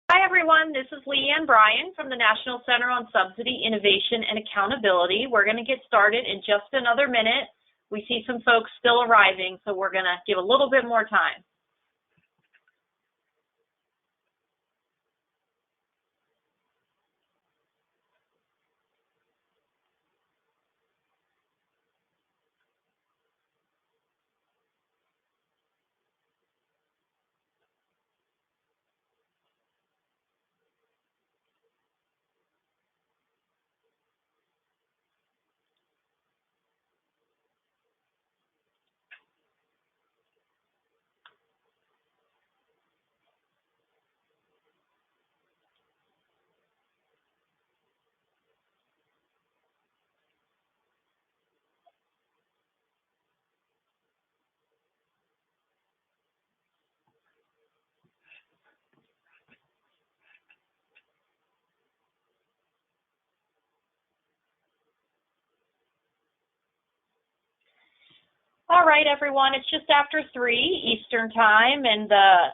Hi, everyone. This is Leanne Bryan from the National Center on Subsidy Innovation and Accountability. We're going to get started in just another minute. We see some folks still arriving, so we're going to give a little bit more time. All right, everyone, it's just after 3 Eastern Time, and the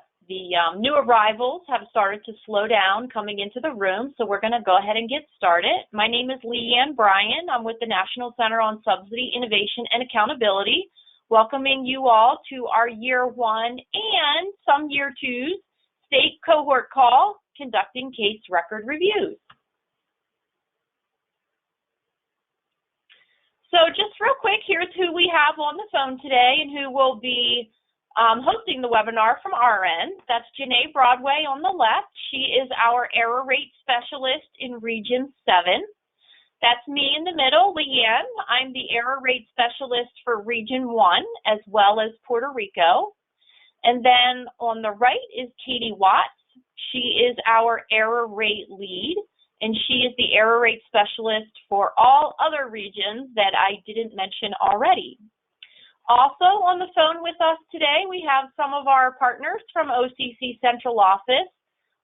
new arrivals have started to slow down coming into the room, so we're going to go ahead and get started. My name is Leanne Bryan. I'm with the National Center on Subsidy Innovation and Accountability, welcoming you all to our Year 1 and some Year 2's state cohort call, conducting case record reviews. So just real quick, here's who we have on the phone today and who will be hosting the webinar from our end. That's Janae Broadway on the left. She is our error rate specialist in Region 7. That's me in the middle, Leanne. I'm the error rate specialist for Region 1 as well as Puerto Rico. And then on the right is Katie Watts. She is our error rate lead, and she is the error rate specialist for all other regions that I didn't mention already. Also on the phone with us today, we have some of our partners from OCC Central Office.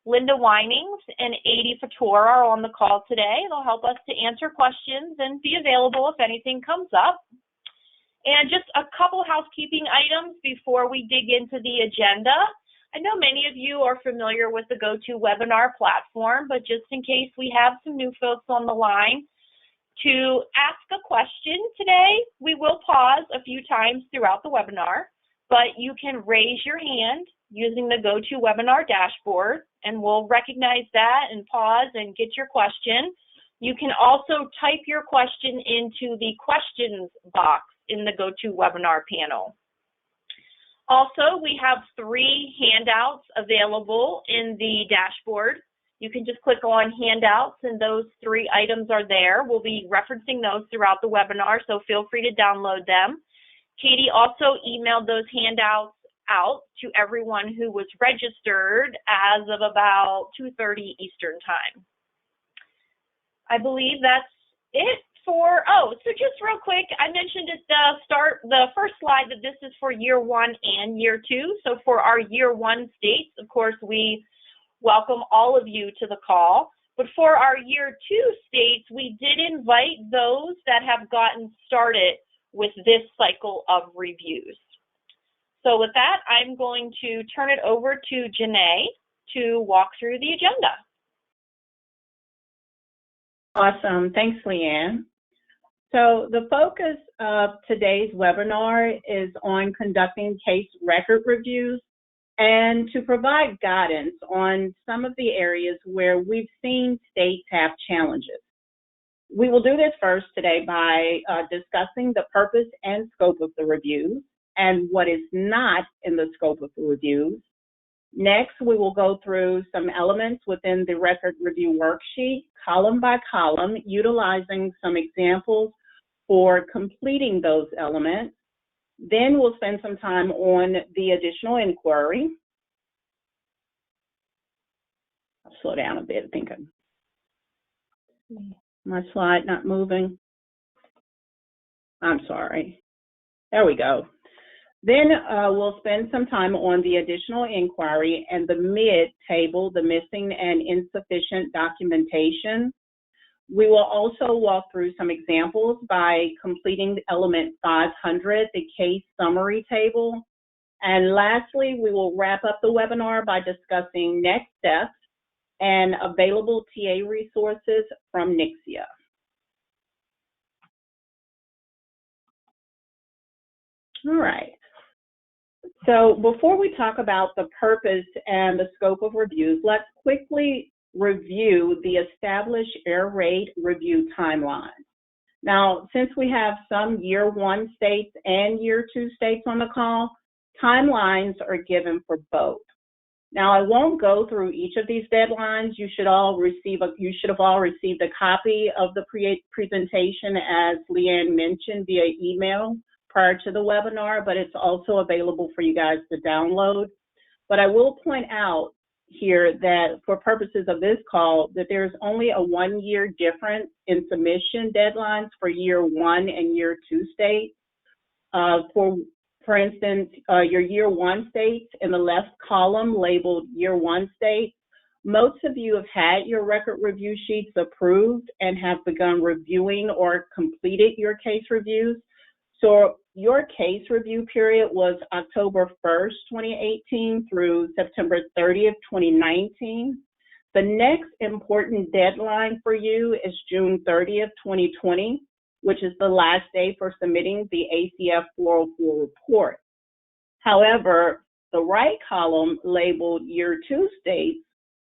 Linda Winings and Adi Fator are on the call today. They'll help us to answer questions and be available if anything comes up. And just a couple housekeeping items before we dig into the agenda. I know many of you are familiar with the GoToWebinar platform, but just in case we have some new folks on the line, to ask a question today, we will pause a few times throughout the webinar, but you can raise your hand using the GoToWebinar dashboard, and we'll recognize that and pause and get your question. You can also type your question into the questions box in the GoToWebinar panel. Also, we have 3 handouts available in the dashboard. You can just click on handouts and those 3 items are there. We'll be referencing those throughout the webinar, so feel free to download them. Katie also emailed those handouts out to everyone who was registered as of about 2:30 Eastern Time. I believe that's it. So just real quick, I mentioned at the first slide that this is for Year 1 and Year 2. So for our Year 1 states, of course, we welcome all of you to the call. But for our Year 2 states, we did invite those that have gotten started with this cycle of reviews. So with that, I'm going to turn it over to Janae to walk through the agenda. Awesome. Thanks, Leanne. So the focus of today's webinar is on conducting case record reviews and to provide guidance on some of the areas where we've seen states have challenges. We will do this first today by discussing the purpose and scope of the reviews and what is not in the scope of the reviews. Next, we will go through some elements within the record review worksheet, column by column, utilizing some examples for completing those elements. Then we'll spend some time on the additional inquiry. I'll slow down a bit, I think my slide not moving. I'm sorry. There we go. Then we'll spend some time on the additional inquiry and the mid table, the missing and insufficient documentation. We will also walk through some examples by completing element 500, the case summary table. And lastly, we will wrap up the webinar by discussing next steps and available TA resources from NICSIA. All right. So before we talk about the purpose and the scope of reviews, let's quickly review the established error rate review timeline. Now, since we have some year 1 states and year 2 states on the call, timelines are given for both. Now, I won't go through each of these deadlines. You should have all received a copy of the presentation, as Leanne mentioned, via email prior to the webinar, but it's also available for you guys to download. But I will point out here that for purposes of this call, that there's only a 1-year difference in submission deadlines for year 1 and year 2 states. For instance, your year 1 states in the left column labeled year 1 states, most of you have had your record review sheets approved and have begun reviewing or completed your case reviews. So your case review period was October 1st, 2018 through September 30th, 2019. The next important deadline for you is June 30th, 2020, which is the last day for submitting the ACF 404 report. However, the right column labeled year 2 states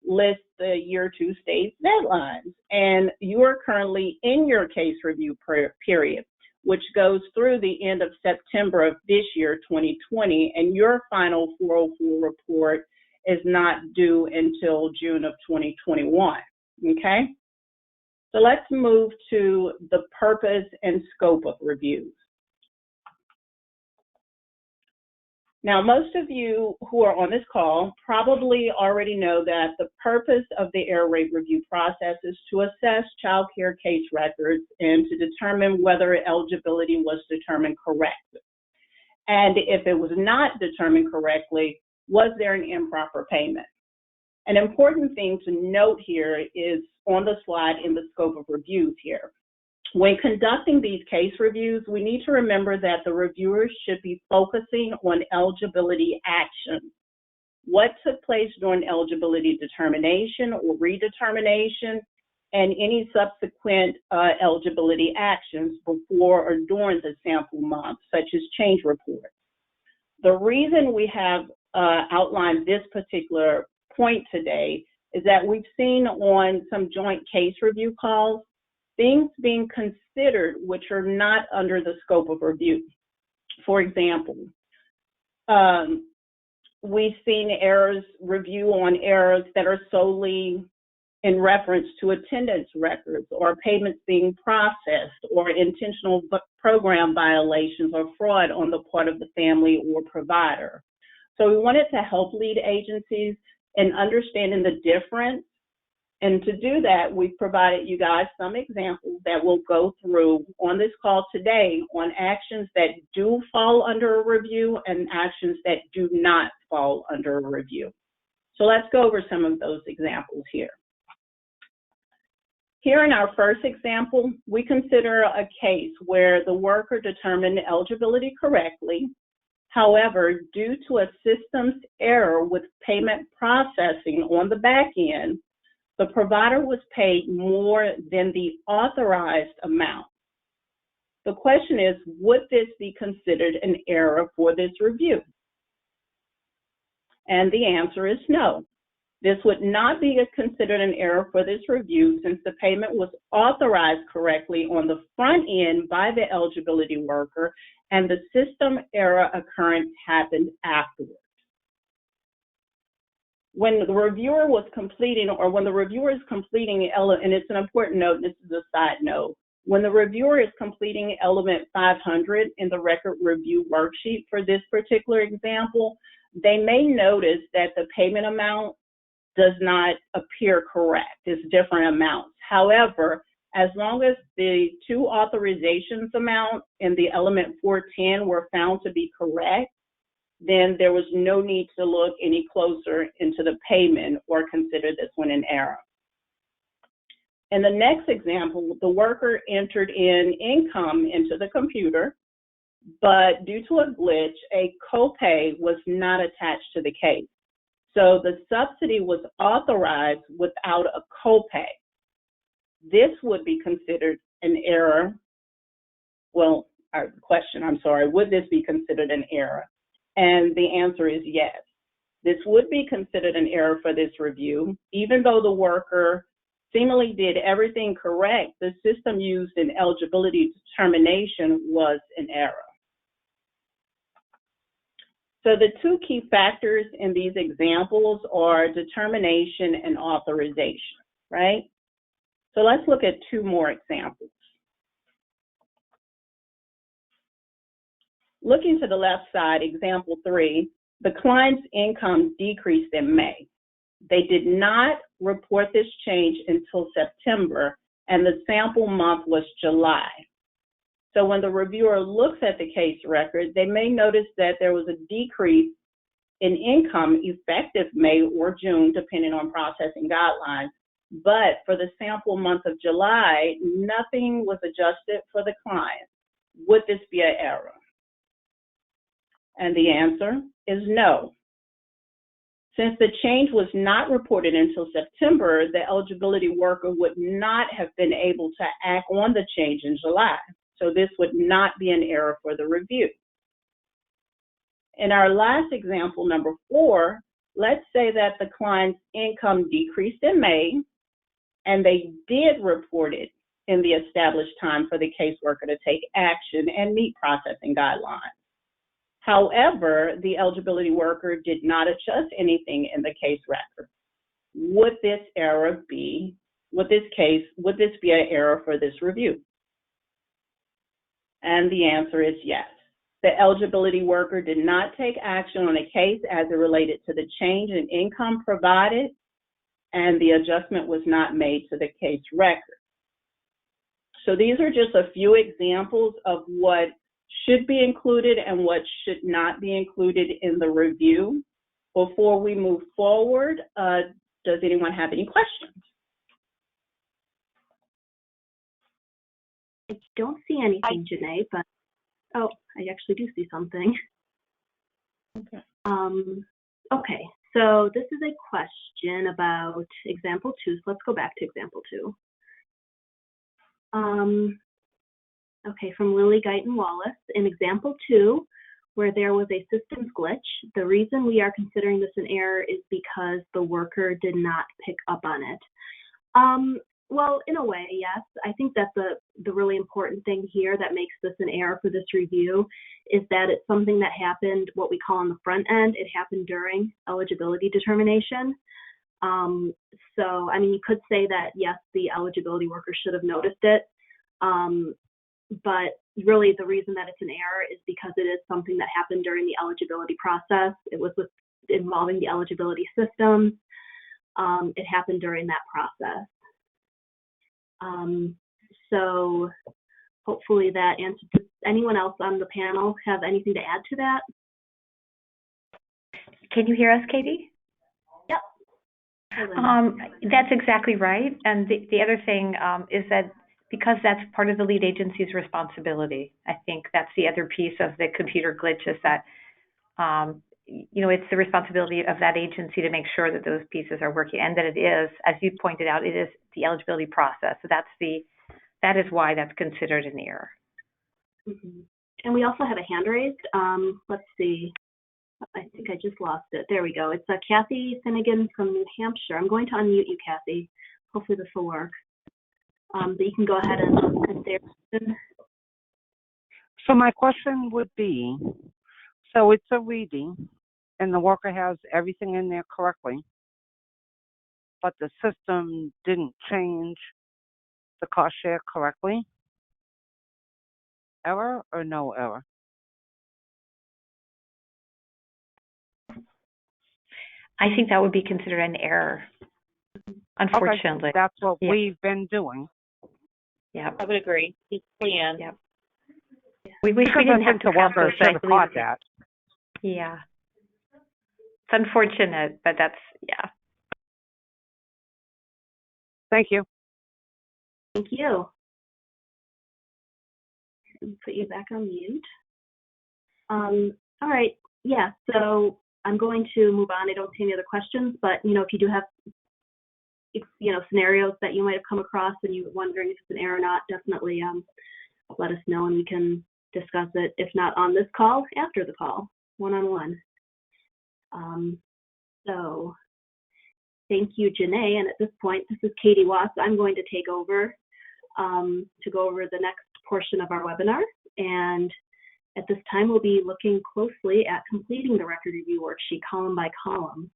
lists the year 2 states deadlines, and you are currently in your case review period, which goes through the end of September of this year, 2020, and your final 404 report is not due until June of 2021, okay? So let's move to the purpose and scope of reviews. Now, most of you who are on this call probably already know that the purpose of the error rate review process is to assess child care case records and to determine whether eligibility was determined correctly. And if it was not determined correctly, was there an improper payment? An important thing to note here is on the slide in the scope of reviews here. When conducting these case reviews, we need to remember that the reviewers should be focusing on eligibility actions. What took place during eligibility determination or redetermination, and any subsequent eligibility actions before or during the sample month, such as change reports. The reason we have outlined this particular point today is that we've seen on some joint case review calls things being considered which are not under the scope of review. For example, we've seen review on errors that are solely in reference to attendance records or payments being processed or intentional program violations or fraud on the part of the family or provider. So we wanted to help lead agencies in understanding the difference. And to do that, we've provided you guys some examples that we'll go through on this call today on actions that do fall under a review and actions that do not fall under a review. So let's go over some of those examples here. Here in our first example, we consider a case where the worker determined eligibility correctly. However, due to a systems error with payment processing on the back end, the provider was paid more than the authorized amount. The question is, would this be considered an error for this review? And the answer is no. This would not be considered an error for this review since the payment was authorized correctly on the front end by the eligibility worker and the system error occurrence happened afterwards. When the reviewer was completing, or when the reviewer is completing, and it's an important note, this is a side note, when the reviewer is completing element 500 in the record review worksheet for this particular example, they may notice that the payment amount does not appear correct. It's different amounts. However, as long as the 2 authorizations amount in the element 410 were found to be correct, then there was no need to look any closer into the payment or consider this one an error. In the next example, the worker entered in income into the computer, but due to a glitch, a copay was not attached to the case. So the subsidy was authorized without a copay. This would be considered an error. Well, our question, I'm sorry, would this be considered an error? And the answer is yes. This would be considered an error for this review. Even though the worker seemingly did everything correct, the system used in eligibility determination was an error. So the two key factors in these examples are determination and authorization, right? So let's look at two more examples. Looking to the left side, example 3, the client's income decreased in May. They did not report this change until September, and the sample month was July. So when the reviewer looks at the case record, they may notice that there was a decrease in income effective May or June, depending on processing guidelines. But for the sample month of July, nothing was adjusted for the client. Would this be an error? And the answer is no. Since the change was not reported until September, the eligibility worker would not have been able to act on the change in July. So this would not be an error for the review. In our last example, number 4, let's say that the client's income decreased in May, and they did report it in the established time for the caseworker to take action and meet processing guidelines. However, the eligibility worker did not adjust anything in the case record. Would this be an error for this review? And the answer is yes. The eligibility worker did not take action on a case as it related to the change in income provided, and the adjustment was not made to the case record. So these are just a few examples of what should be included and what should not be included in the review. Before we move forward, does anyone have any questions? I don't see anything, Janae, but oh, I actually do see something. Okay. Okay, so this is a question about example 2. So let's go back to example 2. Okay, from Lily Guyton Wallace. In example 2, where there was a systems glitch, the reason we are considering this an error is because the worker did not pick up on it. Well, in a way, yes. I think that the really important thing here that makes this an error for this review is that it's something that happened, what we call on the front end. It happened during eligibility determination. So, I mean, you could say that, yes, the eligibility worker should have noticed it. But really the reason that it's an error is because it is something that happened during the eligibility process. It was involving the eligibility systems. It happened during that process. So hopefully that answered. Does anyone else on the panel have anything to add to that? Can you hear us, Katie? Yep. That's exactly right. And the other thing is that because that's part of the lead agency's responsibility, I think that's the other piece of the computer glitch is that, it's the responsibility of that agency to make sure that those pieces are working, and that it is, as you pointed out, it is the eligibility process. So that is why that's considered an error. Mm-hmm. And we also have a hand raised. Let's see. I think I just lost it. There we go. It's Kathy Finnegan from New Hampshire. I'm going to unmute you, Kathy. Hopefully this will work. But you can go ahead and say your question. So my question would be, so it's a reading and the worker has everything in there correctly, but the system didn't change the cost share correctly? Error or no error? I think that would be considered an error, unfortunately. Okay, that's what we've been doing. Yeah, I would agree. Leanne. Yeah. We wish we didn't have to the worker should have caught that. Yeah. It's unfortunate, but that's, yeah. Thank you. Thank you. Put you back on mute. All right. Yeah. So I'm going to move on. I don't see any other questions, but if you do have scenarios that you might have come across and you're wondering if it's an error or not, definitely let us know and we can discuss it, if not on this call, after the call, one-on-one. So thank you, Janae. And at this point, this is Katie Watts. I'm going to take over to go over the next portion of our webinar. And at this time, we'll be looking closely at completing the record review worksheet column by column.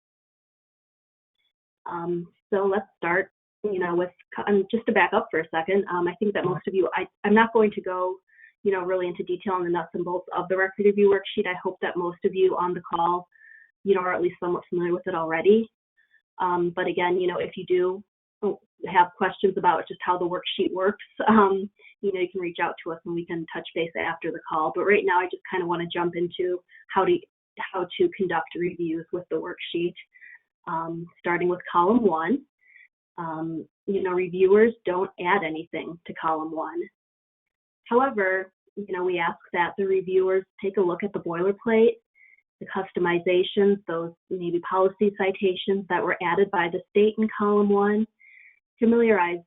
So let's start, with, just to back up for a second, I think that most of you, I'm not going to go, really into detail on the nuts and bolts of the record review worksheet. I hope that most of you on the call, are at least somewhat familiar with it already. But again, if you do have questions about just how the worksheet works, you can reach out to us and we can touch base after the call. But right now, I just kind of want to jump into how to conduct reviews with the worksheet. Starting with column 1, reviewers don't add anything to column 1. However, we ask that the reviewers take a look at the boilerplate, the customizations, those maybe policy citations that were added by the state in column 1. Familiarize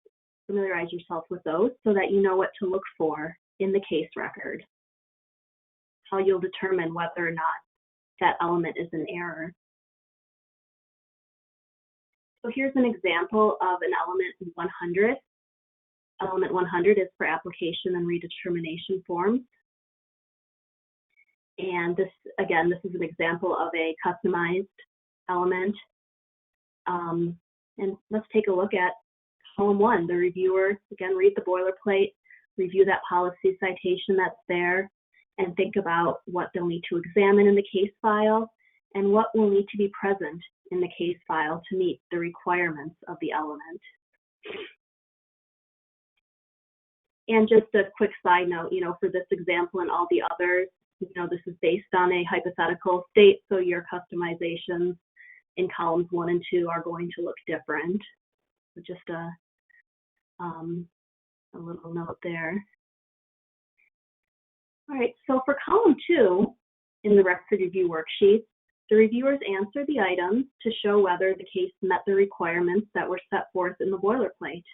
yourself with those so that you know what to look for in the case record, how you'll determine whether or not that element is an error. So here's an example of an element 100. Element 100 is for application and redetermination forms. And this is an example of a customized element. And let's take a look at column 1. The reviewer, again, read the boilerplate, review that policy citation that's there, and think about what they'll need to examine in the case file and what will need to be present in the case file to meet the requirements of the element. And just a quick side note, for this example and all the others, this is based on a hypothetical state, so your customizations in columns 1 and 2 are going to look different. So just a little note there. All right, so for column 2 in the record review worksheet, the reviewers answer the items to show whether the case met the requirements that were set forth in the boilerplate.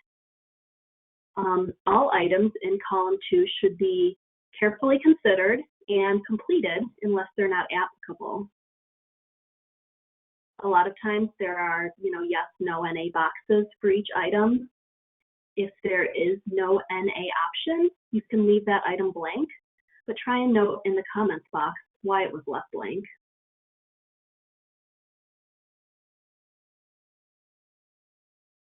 All items in column 2 should be carefully considered and completed unless they're not applicable. A lot of times there are, yes, no, NA boxes for each item. If there is no NA option, you can leave that item blank, but try and note in the comments box why it was left blank.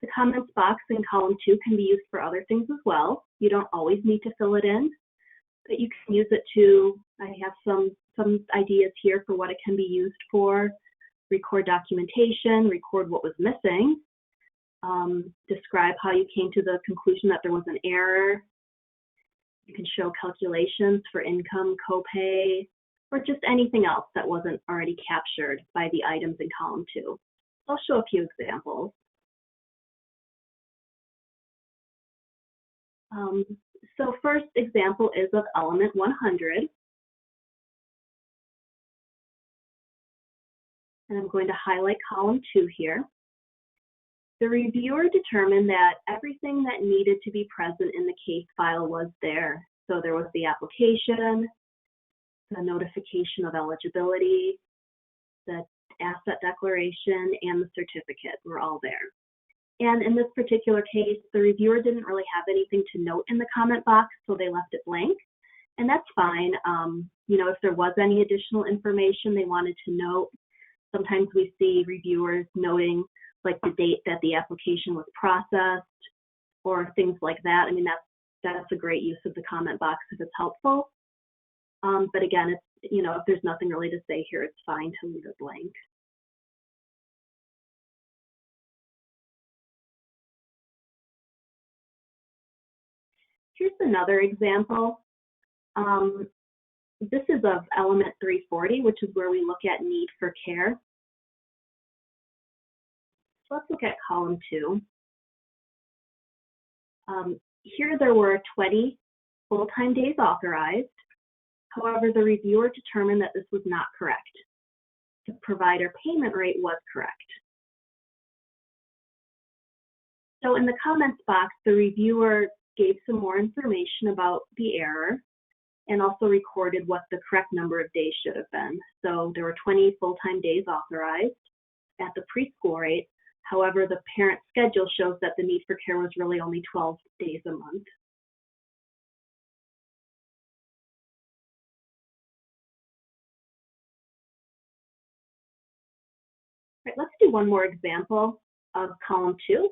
The comments box in column 2 can be used for other things as well. You don't always need to fill it in, but you can use it to, I have some ideas here for what it can be used for. Record documentation, record what was missing, describe how you came to the conclusion that there was an error. You can show calculations for income, copay, or just anything else that wasn't already captured by the items in column 2. I'll show a few examples. So first example is of element 100. And I'm going to highlight column 2 here. The reviewer determined that everything that needed to be present in the case file was there. So there was the application, the notification of eligibility, the asset declaration, and the certificate were all there. And in this particular case, the reviewer didn't really have anything to note in the comment box, so they left it blank. And that's fine. If there was any additional information they wanted to note, sometimes we see reviewers noting like the date that the application was processed or things like that. I mean, that's a great use of the comment box if it's helpful. But again, it's, if there's nothing really to say here, it's fine to leave it blank. Here's another example. This is of element 340, which is where we look at need for care. So let's look at column 2. Here there were 20 full-time days authorized. However, the reviewer determined that this was not correct. The provider payment rate was correct. So in the comments box, the reviewer gave some more information about the error and also recorded what the correct number of days should have been. So there were 20 full-time days authorized at the preschool rate. However, the parent schedule shows that the need for care was really only 12 days a month. Right, let's do one more example of column 2.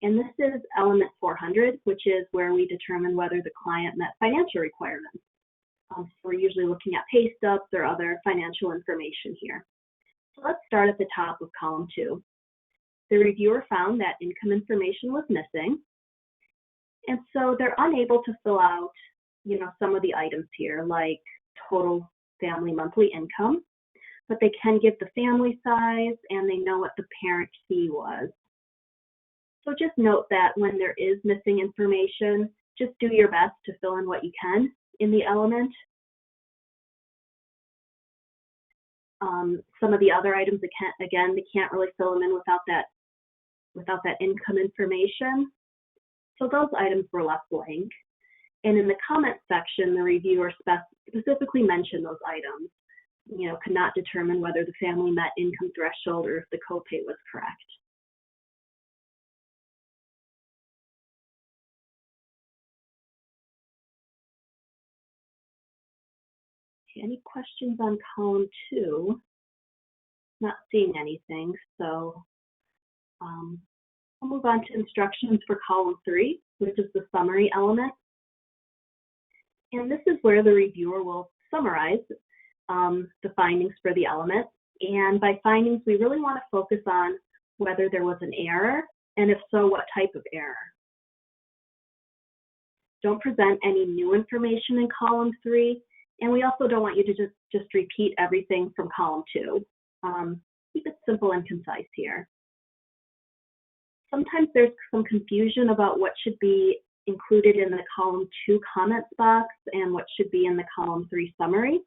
And this is element 400, which is where we determine whether the client met financial requirements. So we're usually looking at pay stubs or other financial information here. So let's start at the top of column 2. The reviewer found that income information was missing. And so they're unable to fill out, some of the items here, like total family monthly income, but they can give the family size and they know what the parent fee was. So just note that when there is missing information, just do your best to fill in what you can in the element. Some of the other items, again, they can't really fill them in without that income information. So those items were left blank. And in the comment section, the reviewer specifically mentioned those items. Could not determine whether the family met income threshold or if the copay was correct. Any questions on column 2? Not seeing anything, so I'll move on to instructions for column 3, which is the summary element. And this is where the reviewer will summarize the findings for the element. And by findings, we really want to focus on whether there was an error, and if so, what type of error. Don't present any new information in column 3. And we also don't want you to just repeat everything from column 2. Keep it simple and concise here. Sometimes there's some confusion about what should be included in the column 2 comments box and what should be in the column 3 summary.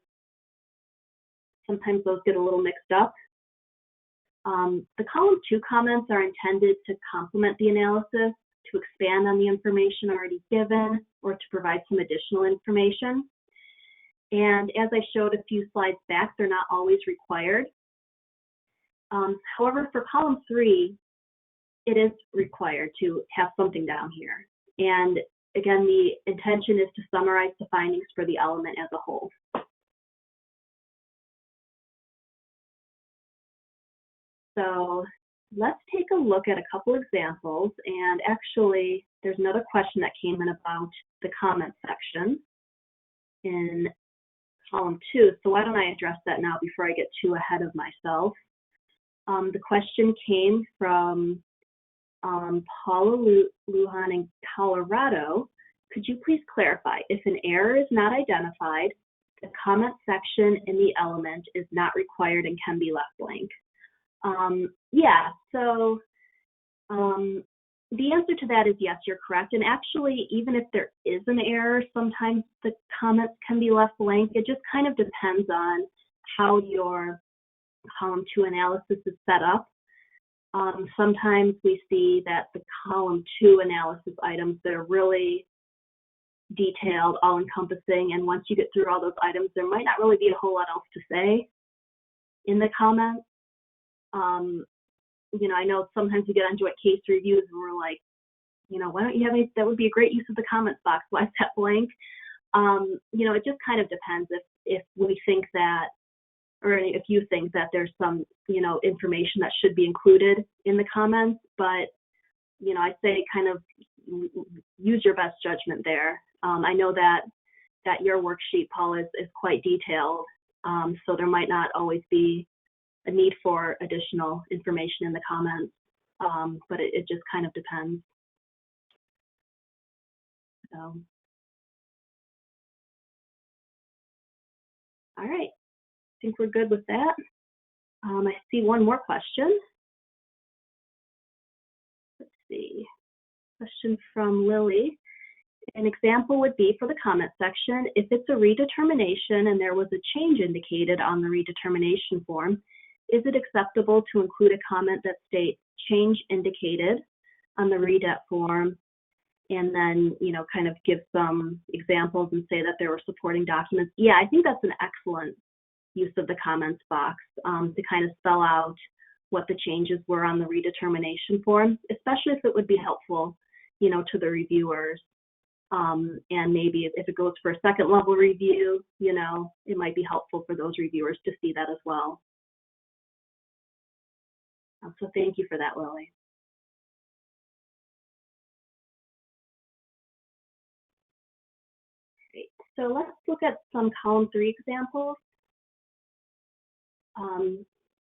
Sometimes those get a little mixed up. The column 2 comments are intended to complement the analysis, to expand on the information already given, or to provide some additional information. And as I showed a few slides back, they're not always required. However, for column 3, it is required to have something down here. And again, the intention is to summarize the findings for the element as a whole. So let's take a look at a couple examples. And actually, there's another question that came in about the comment section in column 2, so why don't I address that now before I get too ahead of myself. The question came from Paula Lujan in Colorado. Could you please clarify, if an error is not identified, the comment section in the element is not required and can be left blank? So the answer to that is yes, you're correct. And actually, even if there is an error, sometimes the comments can be left blank. It just kind of depends on how your column 2 analysis is set up. Sometimes we see that the column 2 analysis items that are really detailed, all-encompassing, and once you get through all those items, there might not really be a whole lot else to say in the comments. I know sometimes we get on joint case reviews and we're like, why don't you have any, that would be a great use of the comments box, why is that blank? It just kind of depends if we think that, or if you think that there's some, information that should be included in the comments, but, I say kind of use your best judgment there. I know that your worksheet, Paul, is quite detailed, so there might not always be a need for additional information in the comments, but it just kind of depends. So, all right, I think we're good with that. I see one more question. Let's see, question from Lily. An example would be for the comment section, if it's a redetermination and there was a change indicated on the redetermination form, is it acceptable to include a comment that states change indicated on the redet form, and then, kind of give some examples and say that there were supporting documents? Yeah, I think that's an excellent use of the comments box to kind of spell out what the changes were on the redetermination form, especially if it would be helpful, to the reviewers. And maybe if it goes for a second level review, it might be helpful for those reviewers to see that as well. So thank you for that, Lily. Great. So let's look at some column 3 examples.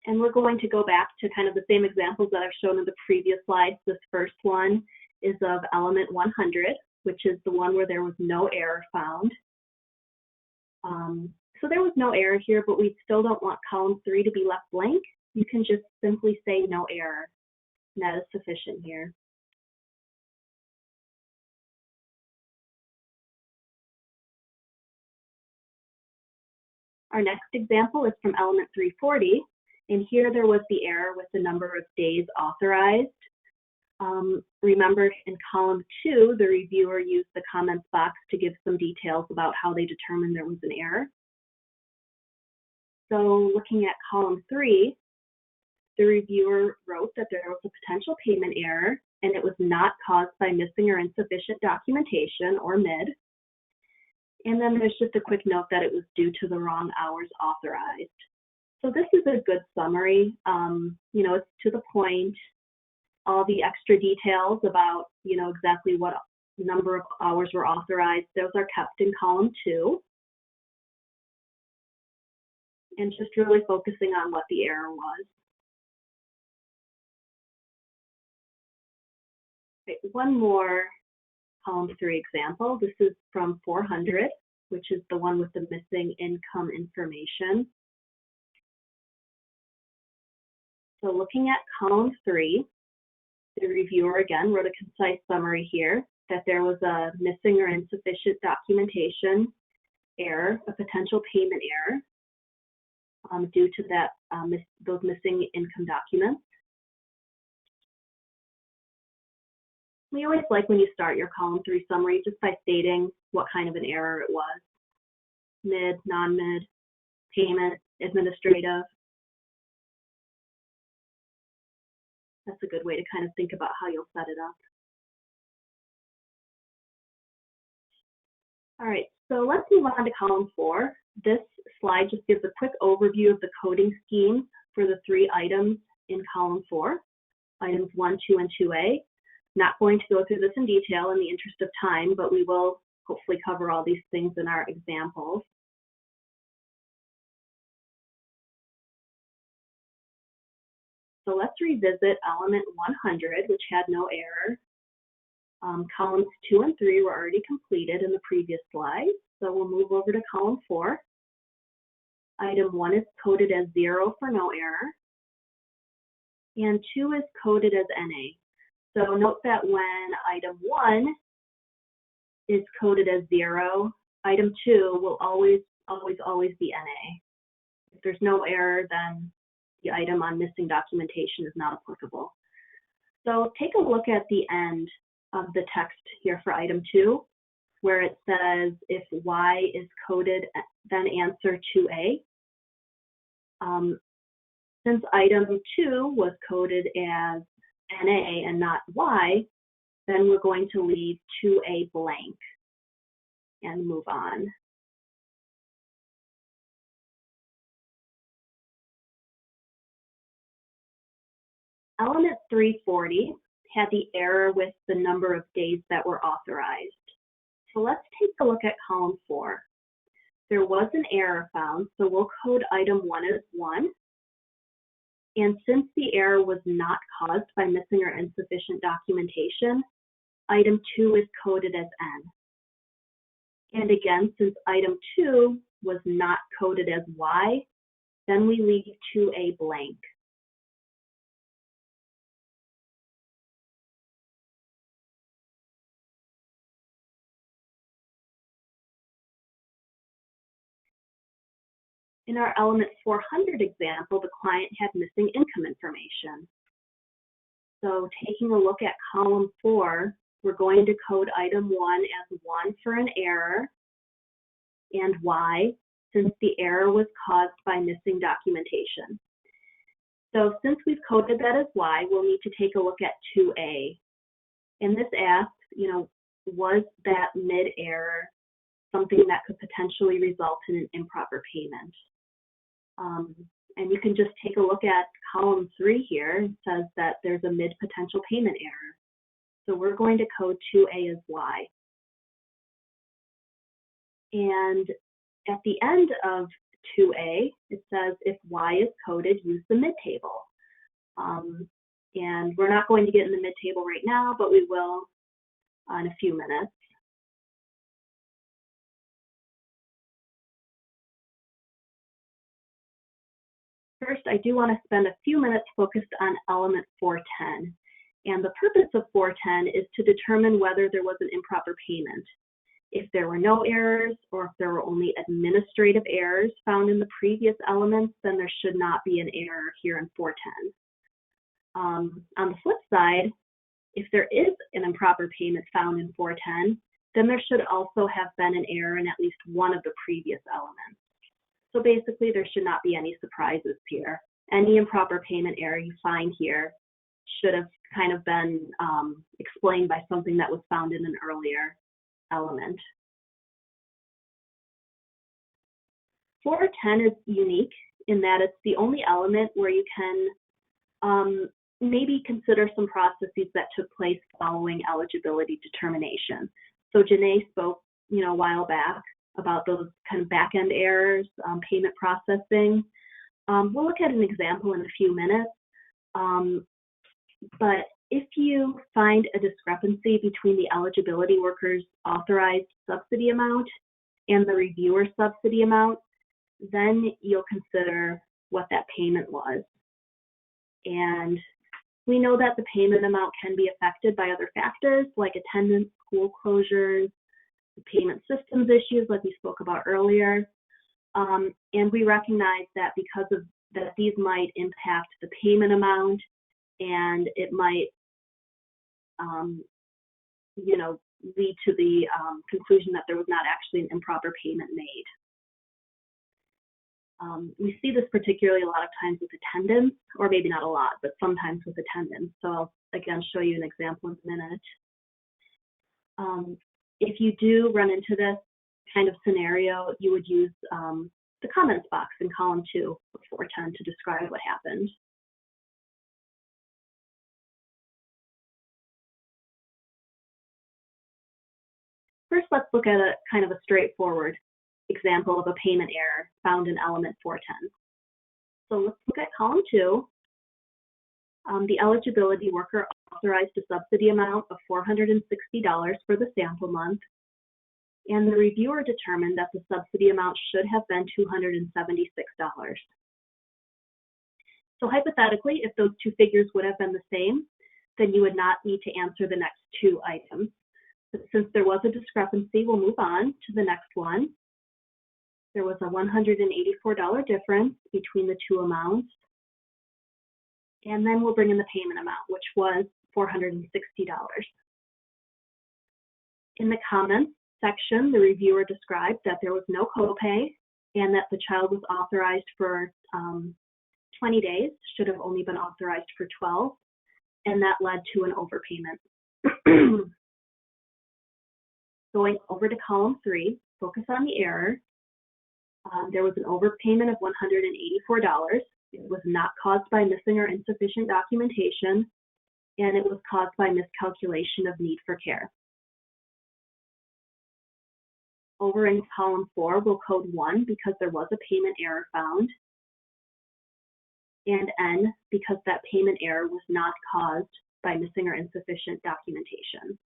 And we're going to go back to kind of the same examples that I've shown in the previous slides. This first one is of element 100, which is the one where there was no error found. So there was no error here, but we still don't want column 3 to be left blank. You can just simply say no error, and that is sufficient here. Our next example is from element 340, and here there was the error with the number of days authorized. Remember, in column 2, the reviewer used the comments box to give some details about how they determined there was an error. So looking at column 3, the reviewer wrote that there was a potential payment error, and it was not caused by missing or insufficient documentation, or MID. And then there's just a quick note that it was due to the wrong hours authorized. So this is a good summary. It's to the point. All the extra details about, exactly what number of hours were authorized, those are kept in column 2. And just really focusing on what the error was. Okay, one more column 3 example. This is from 400, which is the one with the missing income information. So looking at column 3, the reviewer again wrote a concise summary here that there was a missing or insufficient documentation error, a potential payment error due to that those missing income documents. We always like when you start your column 3 summary just by stating what kind of an error it was: MID, non-MID, payment, administrative. That's a good way to kind of think about how you'll set it up. All right, so let's move on to column 4. This slide just gives a quick overview of the coding scheme for the 3 items in column 4, items 1, 2, and 2A. Not going to go through this in detail in the interest of time, but we will hopefully cover all these things in our examples. So let's revisit element 100, which had no error. Columns 2 and 3 were already completed in the previous slide, so we'll move over to column 4. Item 1 is coded as 0 for no error, and 2 is coded as NA. So note that when item 1 is coded as 0, item 2 will always be NA. If there's no error, then the item on missing documentation is not applicable. So take a look at the end of the text here for item 2, where it says if Y is coded, then answer 2A. Since item 2 was coded as NA and not Y, then we're going to leave 2A blank and move on. Element 340 had the error with the number of days that were authorized. So let's take a look at column 4. There was an error found, so we'll code item 1 as 1. And since the error was not caused by missing or insufficient documentation, item 2 is coded as N. And again, since item 2 was not coded as Y, then we leave 2A blank. In our element 400 example, the client had missing income information. So taking a look at column 4, we're going to code item 1 as 1 for an error and Y, since the error was caused by missing documentation. So since we've coded that as Y, we'll need to take a look at 2A. And this asks, was that mid-error something that could potentially result in an improper payment? And you can just take a look at column 3 here. It says that there's a mid-potential payment error. So we're going to code 2A as Y. And at the end of 2A, it says if Y is coded, use the mid-table. And we're not going to get in the mid-table right now, but we will in a few minutes. First, I do want to spend a few minutes focused on element 410. And the purpose of 410 is to determine whether there was an improper payment. If there were no errors, or if there were only administrative errors found in the previous elements, then there should not be an error here in 410. On the flip side, if there is an improper payment found in 410, then there should also have been an error in at least one of the previous elements. So basically, there should not be any surprises here. Any improper payment error you find here should have kind of been explained by something that was found in an earlier element. 410 is unique in that it's the only element where you can maybe consider some processes that took place following eligibility determination. So Janae spoke, a while back about those kind of back-end errors, payment processing. We'll look at an example in a few minutes. But if you find a discrepancy between the eligibility worker's authorized subsidy amount and the reviewer's subsidy amount, then you'll consider what that payment was. And we know that the payment amount can be affected by other factors like attendance, school closures, payment systems issues like we spoke about earlier. And we recognize that because of that, these might impact the payment amount, and it might lead to the conclusion that there was not actually an improper payment made. We see this particularly a lot of times with attendance, or maybe not a lot, but sometimes with attendance. So I'll again show you an example in a minute. If you do run into this kind of scenario, you would use the comments box in column 2 of 410 to describe what happened. First, let's look at a kind of a straightforward example of a payment error found in element 410. So let's look at column 2. The eligibility worker authorized a subsidy amount of $460 for the sample month, and the reviewer determined that the subsidy amount should have been $276. So hypothetically, if those two figures would have been the same, then you would not need to answer the next 2 items. But since there was a discrepancy, we'll move on to the next one. There was a $184 difference between the 2 amounts. And then we'll bring in the payment amount, which was $460. In the comments section, the reviewer described that there was no copay and that the child was authorized for 20 days, should have only been authorized for 12, and that led to an overpayment. Going over to column 3, focus on the error. There was an overpayment of $184. It was not caused by missing or insufficient documentation, and it was caused by miscalculation of need for care. Over in column 4, we'll code 1 because there was a payment error found, and N because that payment error was not caused by missing or insufficient documentation.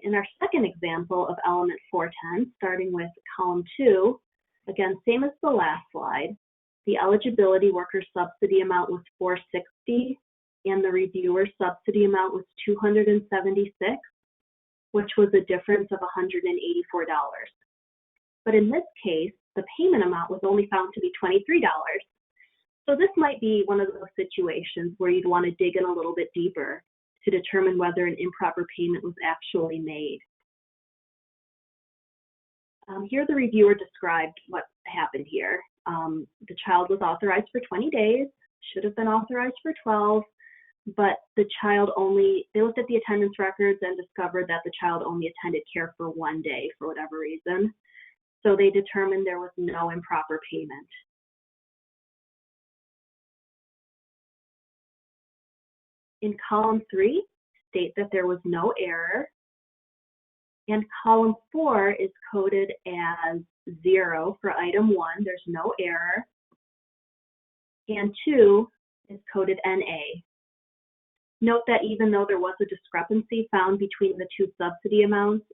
In our second example of element 410, starting with column 2, again, same as the last slide, The eligibility worker subsidy amount was $460, and the reviewer subsidy amount was $276, which was a difference of $184. But in this case, the payment amount was only found to be $23. So this might be one of those situations where you'd want to dig in a little bit deeper to determine whether an improper payment was actually made. Here the reviewer described what happened here. The child was authorized for 20 days, should have been authorized for 12, but the child they looked at the attendance records and discovered that the child only attended care for 1 day for whatever reason. So they determined there was no improper payment. In column 3, state that there was no error. And column 4 is coded as 0 for item 1, there's no error. And 2 is coded NA. Note that even though there was a discrepancy found between the two subsidy amounts,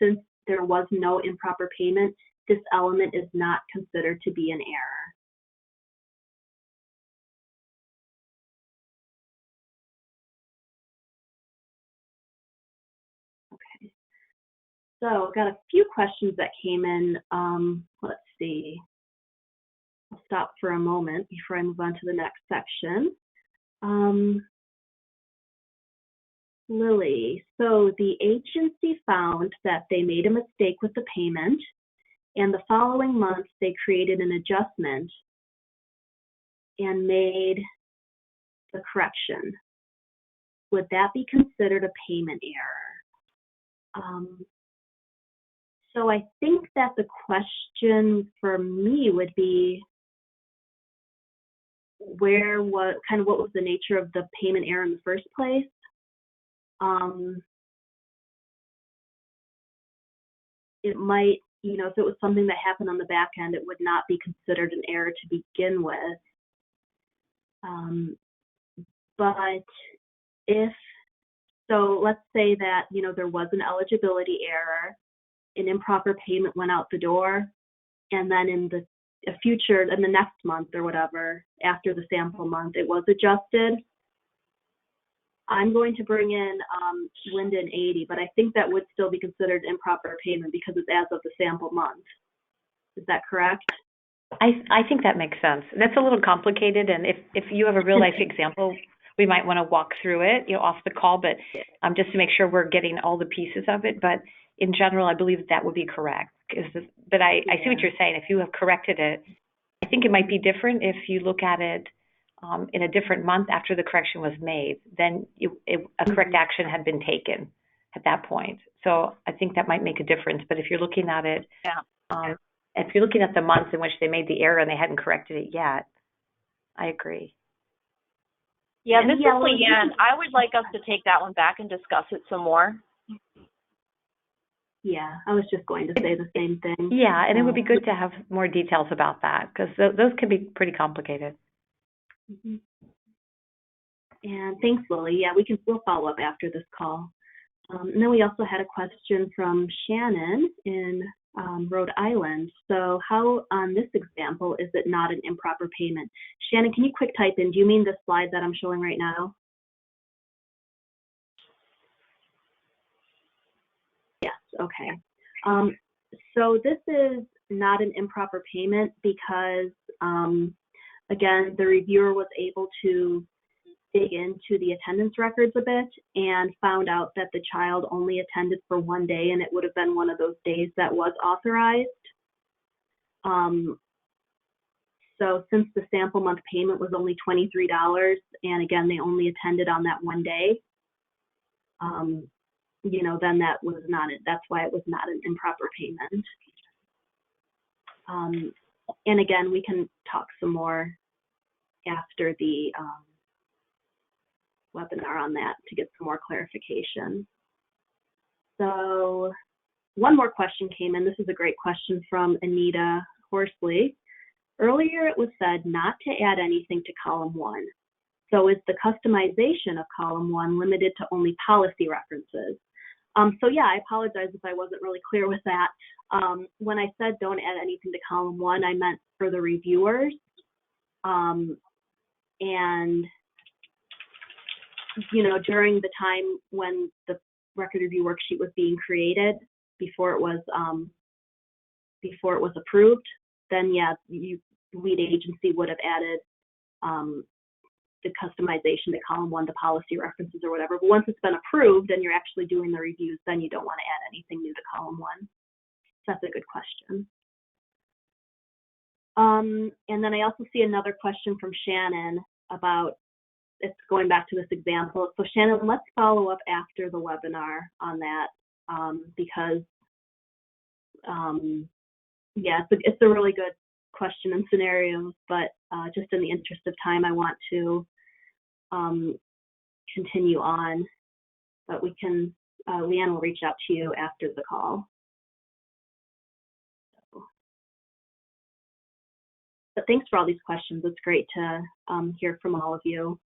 since there was no improper payment, this element is not considered to be an error. Okay, so I've got a few questions that came in. Let's see. I'll stop for a moment before I move on to the next section. Lily, so the agency found that they made a mistake with the payment, and the following month they created an adjustment and made the correction. Would that be considered a payment error? So I think that the question for me would be, what was the nature of the payment error in the first place? It might, if it was something that happened on the back end, it would not be considered an error to begin with. But let's say that, there was an eligibility error, an improper payment went out the door, and then in the next month or whatever, after the sample month, it was adjusted. I'm going to bring in Linda and 80, but I think that would still be considered improper payment because it's as of the sample month. Is that correct? I think that makes sense. That's a little complicated, and if you have a real life example, we might want to walk through it, off the call, but just to make sure we're getting all the pieces of it. But in general, I believe that would be correct. But I see what you're saying. If you have corrected it, I think it might be different if you look at it in a different month after the correction was made. Then a correct action had been taken at that point. So I think that might make a difference. But if you're looking at it, if you're looking at the months in which they made the error and they hadn't corrected it yet, I agree. Yeah, this is Leanne. I would like us to take that one back and discuss it some more. Yeah, I was just going to say the same thing. Yeah, and it would be good to have more details about that because those can be pretty complicated. Mm-hmm. And thanks, Lily. Yeah, we'll follow up after this call. And then we also had a question from Shannon in Rhode Island. So how, on this example, is it not an improper payment? Shannon, can you quick type in, do you mean the slide that I'm showing right now? Yes, okay. So this is not an improper payment because, again, the reviewer was able to dig into the attendance records a bit and found out that the child only attended for 1 day, and it would have been one of those days that was authorized. So since the sample month payment was only $23, and again, they only attended on that 1 day, then that was not it. That's why it was not an improper payment. And again, we can talk some more after the webinar on that to get some more clarification. So one more question came in. This is a great question from Anita Horsley. Earlier it was said not to add anything to column 1. So is the customization of column 1 limited to only policy references? So yeah, I apologize if I wasn't really clear with that. When I said don't add anything to column 1, I meant for the reviewers. And, you know, during the time when the record review worksheet was being created, before it was approved, then yeah, lead agency would have added the customization to column 1, the policy references or whatever. But once it's been approved and you're actually doing the reviews, then you don't want to add anything new to column 1. So that's a good question. And then I also see another question from Shannon about, it's going back to this example. So Shannon, let's follow up after the webinar on that, because yeah, it's a really good question and scenario, but just in the interest of time, I want to continue on, but we can, Leanne will reach out to you after the call. But thanks for all these questions. It's great to hear from all of you.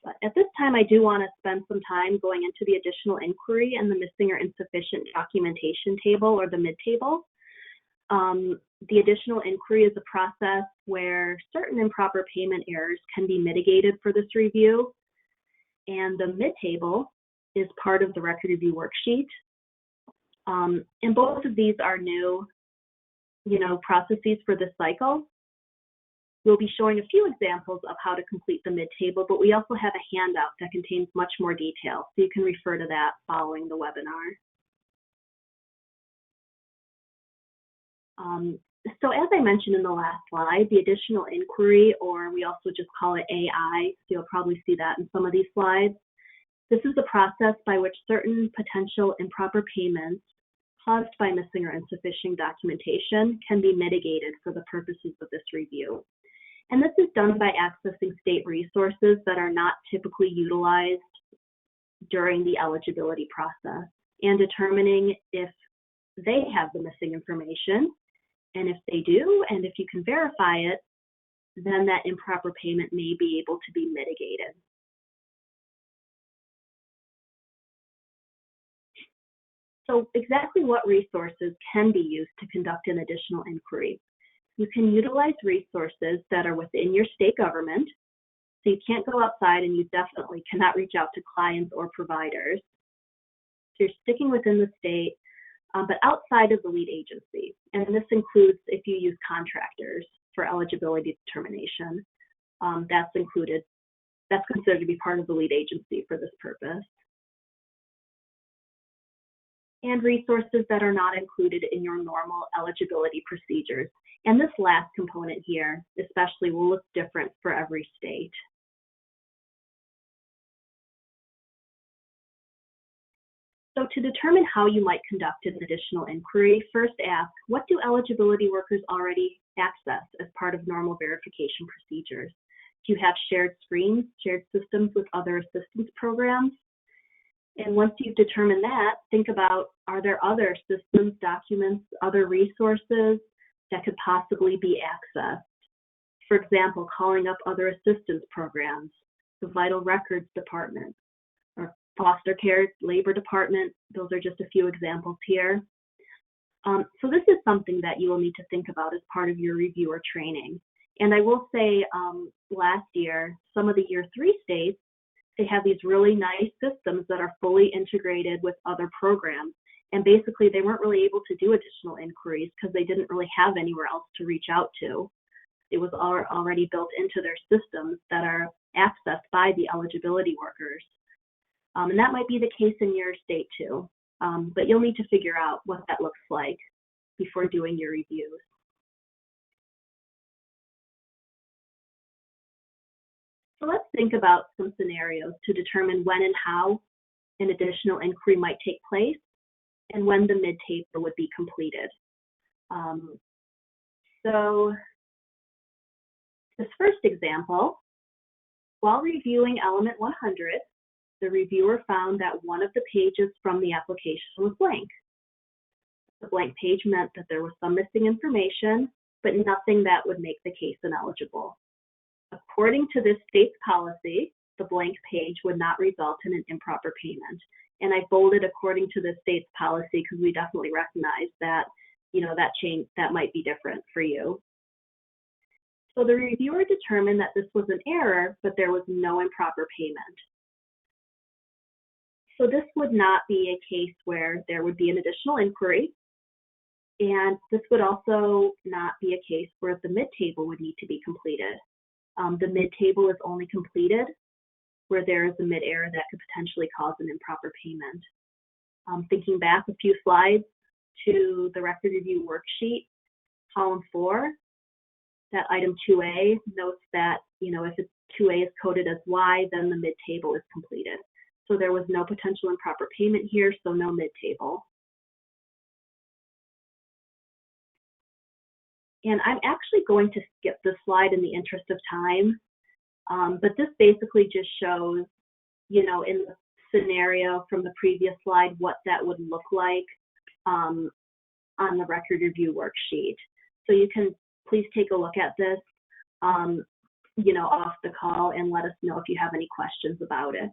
But at this time, I do want to spend some time going into the additional inquiry and the missing or insufficient documentation table, or the mid table. The additional inquiry is a process where certain improper payment errors can be mitigated for this review. And the mid table is part of the record review worksheet. And both of these are new, processes for this cycle. We'll be showing a few examples of how to complete the mid table, but we also have a handout that contains much more detail, so you can refer to that following the webinar. So as I mentioned in the last slide, the additional inquiry, or we also just call it AI, so you'll probably see that in some of these slides. This is the process by which certain potential improper payments caused by missing or insufficient documentation can be mitigated for the purposes of this review. And this is done by accessing state resources that are not typically utilized during the eligibility process and determining if they have the missing information. And if they do, and if you can verify it, then that improper payment may be able to be mitigated. So exactly what resources can be used to conduct an additional inquiry? You can utilize resources that are within your state government. So you can't go outside, and you definitely cannot reach out to clients or providers. So you're sticking within the state, but outside of the lead agency. And this includes if you use contractors for eligibility determination. That's considered to be part of the lead agency for this purpose. And resources that are not included in your normal eligibility procedures. And this last component here, especially, will look different for every state. So to determine how you might conduct an additional inquiry, first ask, what do eligibility workers already access as part of normal verification procedures? Do you have shared screens, shared systems with other assistance programs? And once you've determined that, think about, are there other systems, documents, other resources that could possibly be accessed? For example, calling up other assistance programs, the Vital Records Department, or Foster Care Labor Department. Those are just a few examples here. So this is something that you will need to think about as part of your reviewer training. And I will say, last year, some of the Year 3 states, they have these really nice systems that are fully integrated with other programs. And basically, they weren't really able to do additional inquiries because they didn't really have anywhere else to reach out to. It was already built into their systems that are accessed by the eligibility workers. And that might be the case in your state too. But you'll need to figure out what that looks like before doing your reviews. So let's think about some scenarios to determine when and how an additional inquiry might take place and when the mid-table would be completed. So this first example, while reviewing element 100, the reviewer found that one of the pages from the application was blank. The blank page meant that there was some missing information, but nothing that would make the case ineligible. According to this state's policy, the blank page would not result in an improper payment. And I bolded according to the state's policy because we definitely recognize that, that change, that might be different for you. So the reviewer determined that this was an error, but there was no improper payment. So this would not be a case where there would be an additional inquiry, and this would also not be a case where the mid-table would need to be completed. The mid-table is only completed where there is a mid-error that could potentially cause an improper payment. Thinking back a few slides to the record review worksheet, column 4, that item 2A notes that, if it's 2A is coded as Y, then the mid-table is completed. So there was no potential improper payment here, so no mid-table. And I'm actually going to skip this slide in the interest of time, but this basically just shows, in the scenario from the previous slide, what that would look like on the record review worksheet. So you can please take a look at this, off the call, and let us know if you have any questions about it.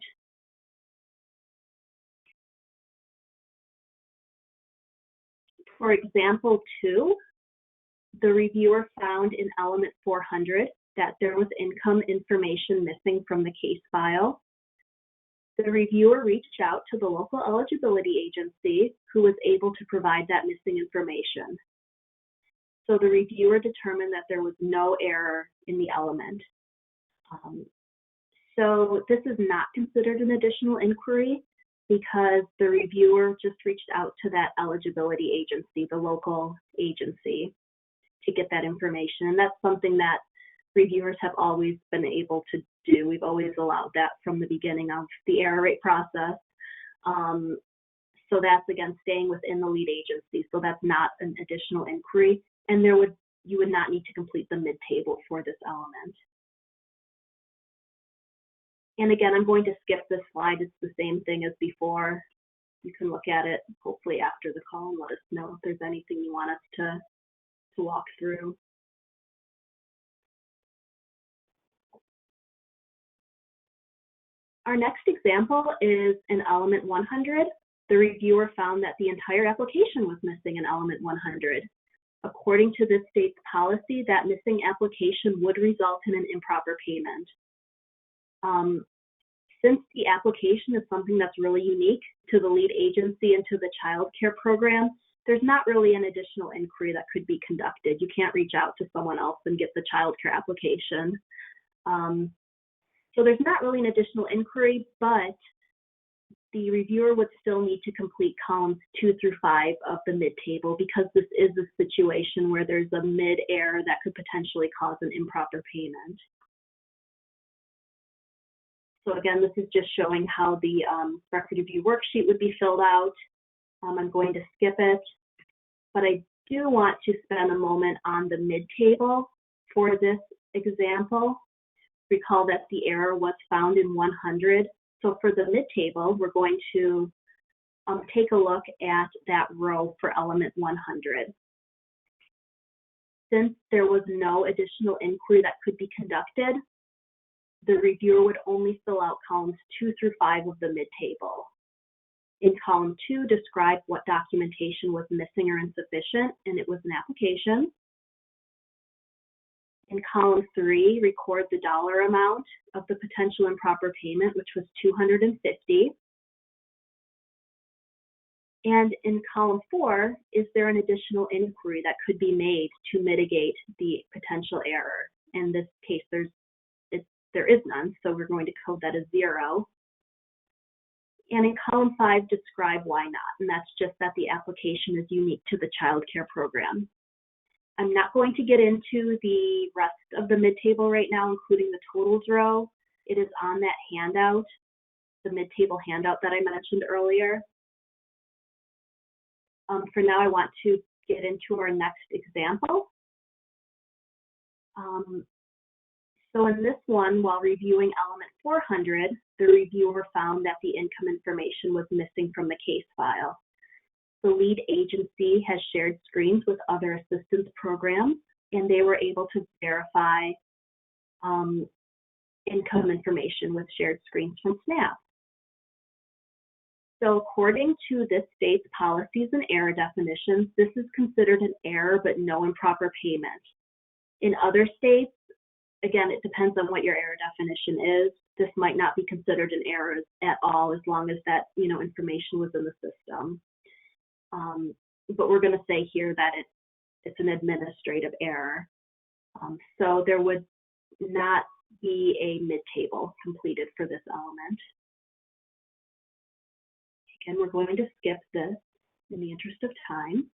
For example 2, the reviewer found in element 400 that there was income information missing from the case file. The reviewer reached out to the local eligibility agency who was able to provide that missing information. So the reviewer determined that there was no error in the element. So this is not considered an additional inquiry because the reviewer just reached out to that eligibility agency, the local agency, to get that information. And that's something that reviewers have always been able to do. We've always allowed that from the beginning of the error rate process. So that's, again, staying within the lead agency. So that's not an additional inquiry. And you would not need to complete the mid-table for this element. And again, I'm going to skip this slide. It's the same thing as before. You can look at it hopefully after the call and let us know if there's anything you want us to walk through. Our next example is in element 100. The reviewer found that the entire application was missing in element 100. According to this state's policy, that missing application would result in an improper payment. Since the application is something that's really unique to the lead agency and to the child care program, there's not really an additional inquiry that could be conducted. You can't reach out to someone else and get the child care application. So there's not really an additional inquiry, but the reviewer would still need to complete columns 2 through 5 of the mid-table because this is a situation where there's a mid-error that could potentially cause an improper payment. So again, this is just showing how the record review worksheet would be filled out. I'm going to skip it, but I do want to spend a moment on the mid-table for this example. Recall that the error was found in 100. So for the mid-table, we're going to take a look at that row for element 100. Since there was no additional inquiry that could be conducted, the reviewer would only fill out columns 2 through 5 of the mid-table. In column 2, describe what documentation was missing or insufficient, and it was an application. In column 3, record the dollar amount of the potential improper payment, which was $250. And in column 4, is there an additional inquiry that could be made to mitigate the potential error? In this case, there is none, so we're going to code that as 0. And in column 5, describe why not, and that's just that the application is unique to the child care program. I'm not going to get into the rest of the mid-table right now, including the totals row. It is on that handout, the mid-table handout that I mentioned earlier. For now, I want to get into our next example. So in this one, while reviewing element 400, the reviewer found that the income information was missing from the case file. The lead agency has shared screens with other assistance programs, and they were able to verify income information with shared screens from SNAP. So according to this state's policies and error definitions, this is considered an error but no improper payment. In other states, again, it depends on what your error definition is. This might not be considered an error at all as long as that, information was in the system. But we're going to say here that it's an administrative error. So there would not be a mid-table completed for this element. Again, we're going to skip this in the interest of time,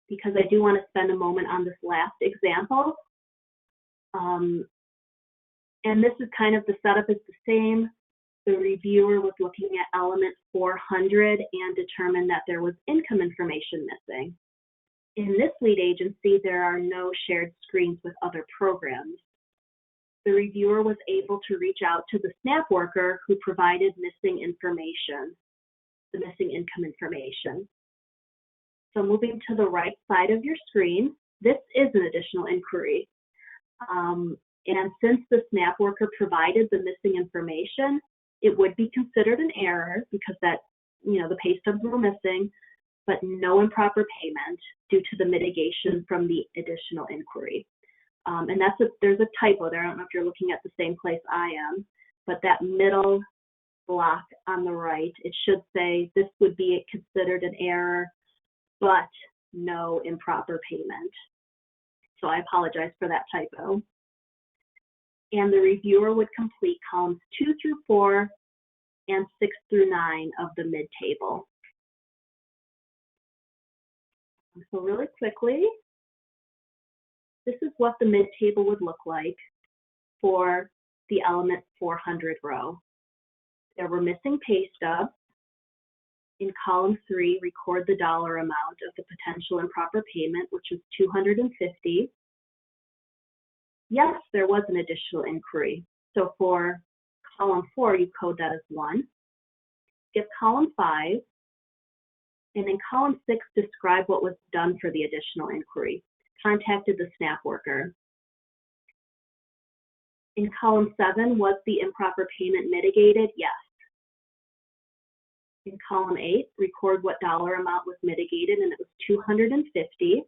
because I do want to spend a moment on this last example. And this is kind of, the setup is the same. The reviewer was looking at element 400 and determined that there was income information missing. In this lead agency, there are no shared screens with other programs. The reviewer was able to reach out to the SNAP worker who provided missing information, the missing income information. So moving to the right side of your screen, this is an additional inquiry. And since the SNAP worker provided the missing information, it would be considered an error because that, the pay stubs were missing, but no improper payment due to the mitigation from the additional inquiry. And there's a typo there. I don't know if you're looking at the same place I am, but that middle block on the right, it should say this would be considered an error, but no improper payment. So I apologize for that typo. And the reviewer would complete columns 2 through 4 and 6 through 9 of the mid-table. So really quickly, this is what the mid-table would look like for the element 400 row. There were missing pay stubs. In column 3, record the dollar amount of the potential improper payment, which is $250. Yes, there was an additional inquiry. So for column 4, you code that as 1. Skip column 5. And in column 6, describe what was done for the additional inquiry. Contacted the SNAP worker. In column 7, was the improper payment mitigated? Yes. In column 8, record what dollar amount was mitigated, and it was $250.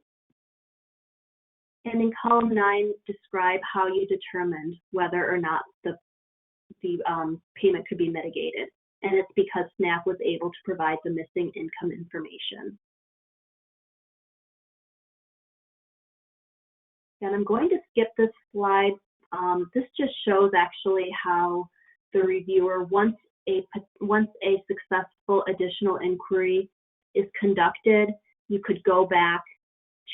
And in column 9, describe how you determined whether or not the payment could be mitigated. And it's because SNAP was able to provide the missing income information. And I'm going to skip this slide. This just shows actually how the reviewer, once a successful additional inquiry is conducted, you could go back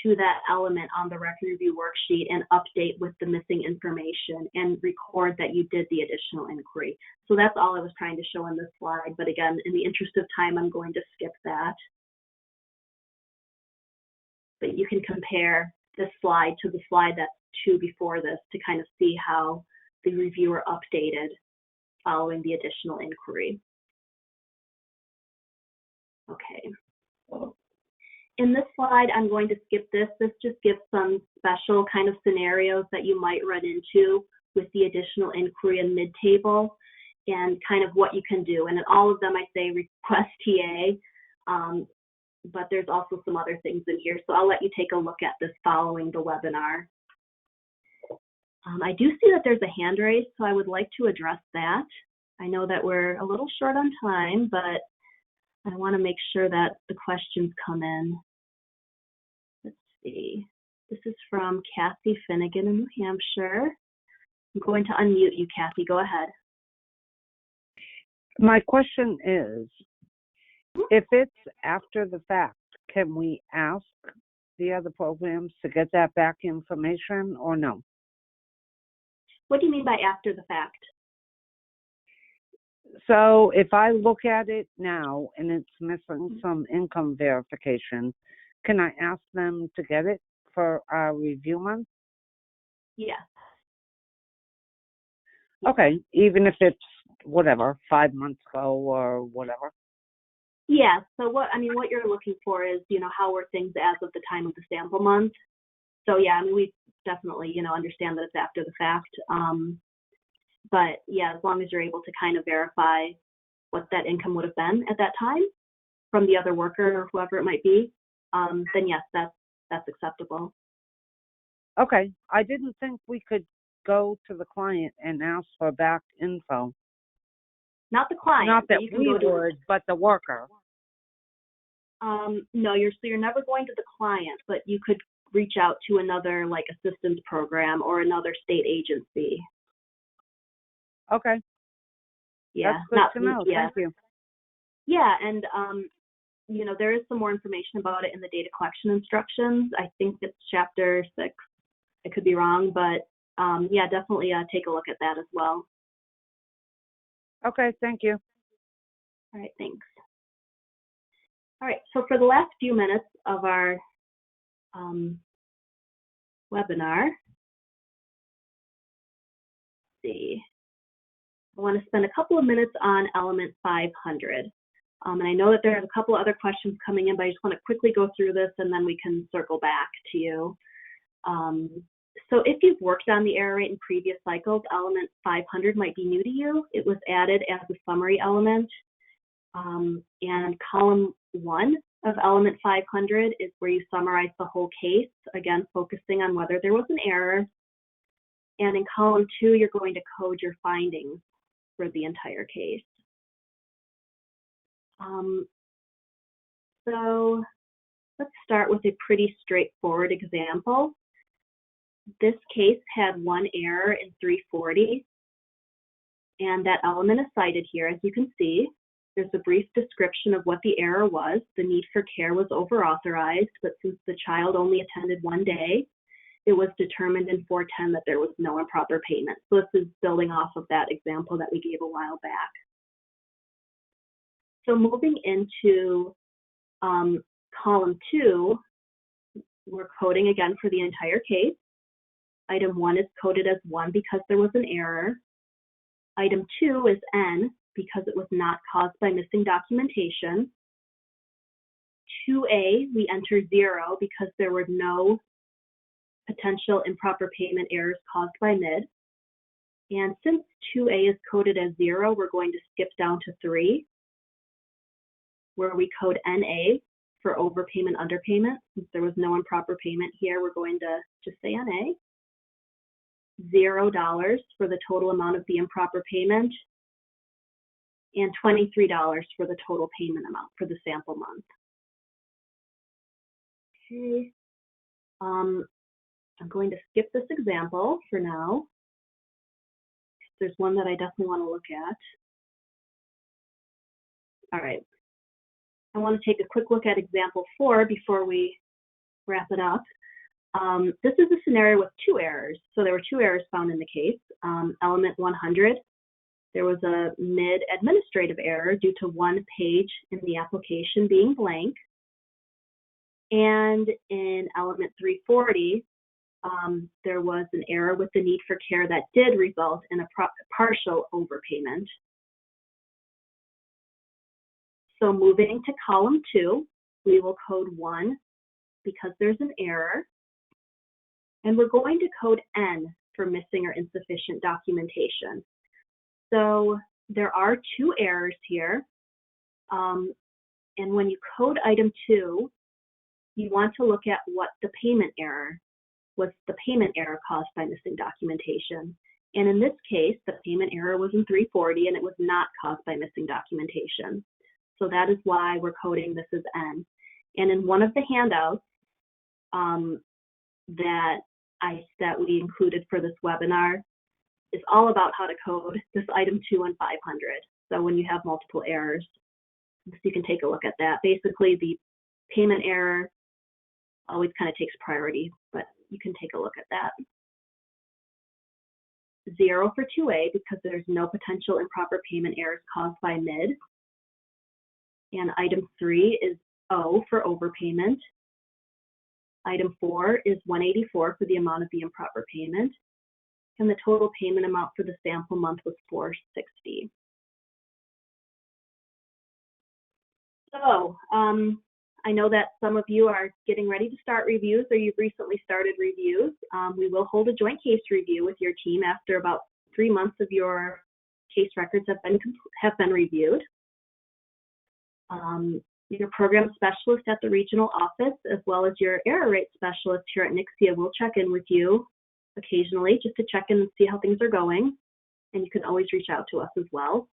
to that element on the record review worksheet and update with the missing information and record that you did the additional inquiry. So that's all I was trying to show in this slide. But again, in the interest of time, I'm going to skip that. But you can compare this slide to the slide that's 2 before this to kind of see how the reviewer updated following the additional inquiry. Okay. In this slide, I'm going to skip this. This just gives some special kind of scenarios that you might run into with the additional inquiry and mid-table and kind of what you can do. And in all of them, I say request TA, but there's also some other things in here. So I'll let you take a look at this following the webinar. I do see that there's a hand raised, so I would like to address that. I know that we're a little short on time, but I want to make sure that the questions come in. Let's see. This is from Kathy Finnegan in New Hampshire. I'm going to unmute you, Kathy. Go ahead. My question is, if it's after the fact, can we ask the other programs to get that back information or no? What do you mean by after the fact? So if I look at it now and it's missing some income verification, can I ask them to get it for our review month? Yes. Okay, even if it's whatever, 5 months ago or whatever. Yeah, so what you're looking for is, how were things as of the time of the sample month? So yeah, we definitely, understand that it's after the fact. But yeah, as long as you're able to kind of verify what that income would have been at that time from the other worker or whoever it might be, then yes, that's acceptable. Okay, I didn't think we could go to the client and ask for back info. Not the client. Not that but you can we go to, would, but the worker. no, you're never going to the client, but you could reach out to another like assistance program or another state agency. Okay, Yeah, that's good to know. yeah. Thank you. Yeah, and you know, there is some more information about it in the data collection instructions. I think it's chapter 6. I could be wrong, but yeah, definitely take a look at that as well. Okay, thank you. All right, thanks. All right, so for the last few minutes of our webinar, let's see, I want to spend a couple of minutes on element 500. And I know that there's a couple of other questions coming in, but I just want to quickly go through this and then we can circle back to you. So if you've worked on the error rate in previous cycles, element 500 might be new to you. It was added as a summary element. And column 1 of element 500 is where you summarize the whole case, again, focusing on whether there was an error. And in column 2, you're going to code your findings for the entire case. So let's start with a pretty straightforward example. This case had one error in 340, and that element is cited here. As you can see, there's a brief description of what the error was. The need for care was over-authorized, but since the child only attended one day, it was determined in 410 that there was no improper payment. So this is building off of that example that we gave a while back. So moving into column 2, we're coding again for the entire case. Item 1 is coded as 1 because there was an error. Item 2 is N because it was not caused by missing documentation. 2A, we enter 0 because there were no potential improper payment errors caused by MID. And since 2A is coded as 0, we're going to skip down to 3, where we code NA for overpayment, underpayment. Since there was no improper payment here, we're going to just say NA. $0 for the total amount of the improper payment, and $23 for the total payment amount for the sample month. Okay. I'm going to skip this example for now. There's one that I definitely want to look at. All right. I want to take a quick look at example 4 before we wrap it up. This is a scenario with 2 errors. So there were 2 errors found in the case. Element 100, there was a MID administrative error due to one page in the application being blank. And in element 340, there was an error with the need for care that did result in a partial overpayment. So moving to column 2, we will code 1 because there's an error. And we're going to code N for missing or insufficient documentation. So there are 2 errors here. And when you code item 2, you want to look at what the payment error was. The payment error caused by missing documentation. And in this case, the payment error was in 340 and it was not caused by missing documentation. So that is why we're coding this as N. And in one of the handouts that we included for this webinar is all about how to code this item 2 and 500. So when you have multiple errors, you can take a look at that. Basically, the payment error always kind of takes priority, but you can take a look at that. 0 for 2A because there's no potential improper payment errors caused by MID. And item 3 is O for overpayment. Item 4 is 184 for the amount of the improper payment. And the total payment amount for the sample month was 460. So I know that some of you are getting ready to start reviews or you've recently started reviews. We will hold a joint case review with your team after about 3 months of your case records have been reviewed. Your program specialist at the regional office, as well as your error rate specialist here at NICSIA, will check in with you occasionally just to check in and see how things are going. And you can always reach out to us as well.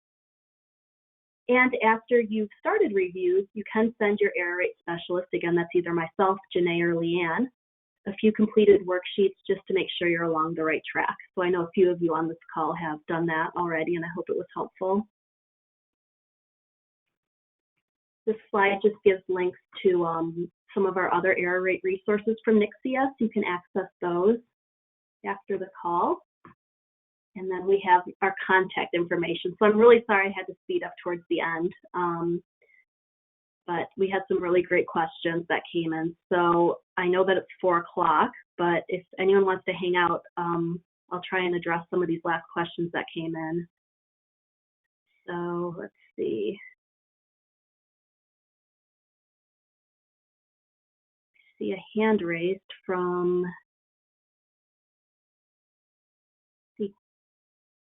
And after you've started reviews, you can send your error rate specialist, again, that's either myself, Janae, or Leanne, a few completed worksheets just to make sure you're along the right track. So I know a few of you on this call have done that already, and I hope it was helpful. This slide just gives links to some of our other error rate resources from NICSIA, so you can access those after the call. And then we have our contact information. So I'm really sorry I had to speed up towards the end, but we had some really great questions that came in. So I know that it's 4 o'clock, but if anyone wants to hang out, I'll try and address some of these last questions that came in. So let's see. I see a hand raised from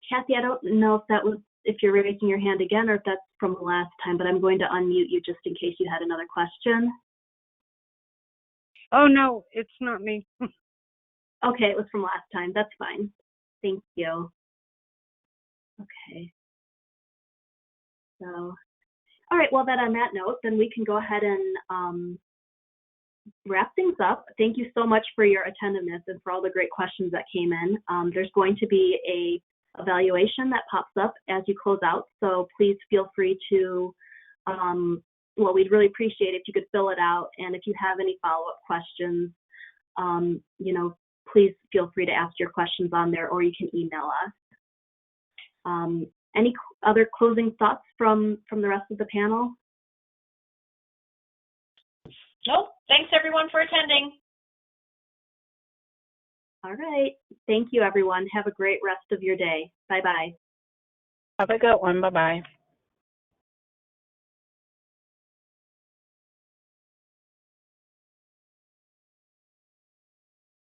Kathy. I don't know if you're raising your hand again or if that's from the last time, but I'm going to unmute you just in case you had another question. Oh, no, it's not me. Okay, it was from last time. That's fine. Thank you. Okay. So, all right, well, then on that note, then we can go ahead and wrap things up. Thank you so much for your attentiveness and for all the great questions that came in. There's going to be a evaluation that pops up as you close out, so please feel free to, well, we'd really appreciate if you could fill it out, and if you have any follow-up questions, you know, please feel free to ask your questions on there, or you can email us. Any other closing thoughts from the rest of the panel? Nope. Thanks everyone for attending. All right. Thank you, everyone. Have a great rest of your day. Bye-bye. Have a good one. Bye-bye.